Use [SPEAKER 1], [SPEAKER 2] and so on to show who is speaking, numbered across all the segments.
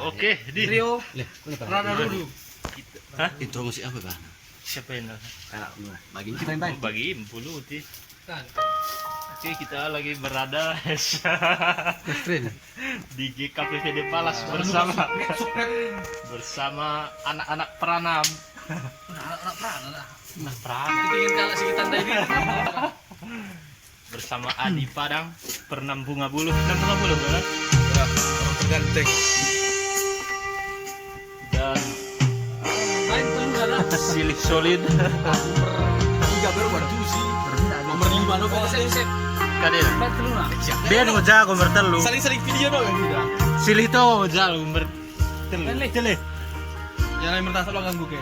[SPEAKER 1] Oke, di
[SPEAKER 2] Rio.
[SPEAKER 1] Rada dulu. Hah?
[SPEAKER 3] Intro musik apa, Bang?
[SPEAKER 1] Siapa yang
[SPEAKER 3] Bagi
[SPEAKER 1] bagi puluh ti. Oke, kita lagi berada di GKPVD Palas bersama anak-anak peranam.
[SPEAKER 2] Anak peranam. Kita ingin kalah sekitar tadi.
[SPEAKER 1] Bersama Adi Padang, perenam bunga buluh. Perenam bunga buluh, kan?
[SPEAKER 3] orang terganteng.
[SPEAKER 1] Dan
[SPEAKER 2] Main telur lah.
[SPEAKER 1] silih solid.
[SPEAKER 3] Tiga baru baru sih. Nomor 5 no
[SPEAKER 2] Sep.
[SPEAKER 1] Kadel.
[SPEAKER 2] Main telur lah.
[SPEAKER 1] Dia mau jago bertelu.
[SPEAKER 3] Saling video dong kita.
[SPEAKER 1] Silih itu mau jago bertelu. Tele.
[SPEAKER 3] Jangan merasa lo ganggu ke.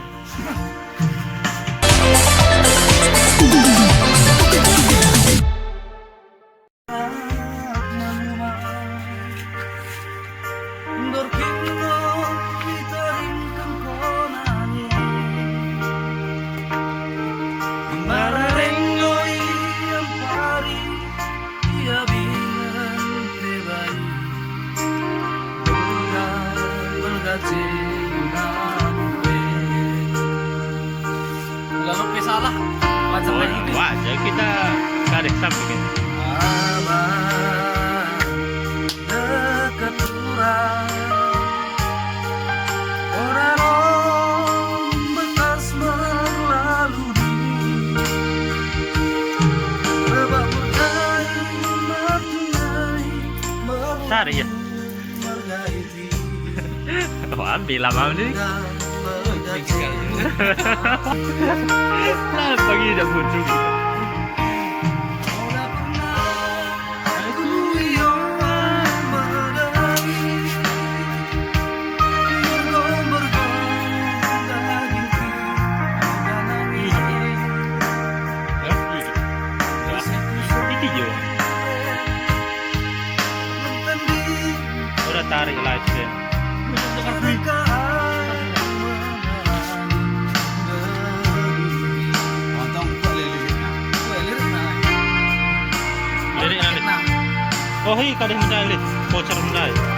[SPEAKER 2] Lalu salah.
[SPEAKER 1] Wah, jadi kita kadek samping. Sari ya. Oh, ambil lama nih. Nah, pagi udah muncul. Udah tarik live stream. Lirik nanti. Oh, hi kadang mendalit, voucher mendalit.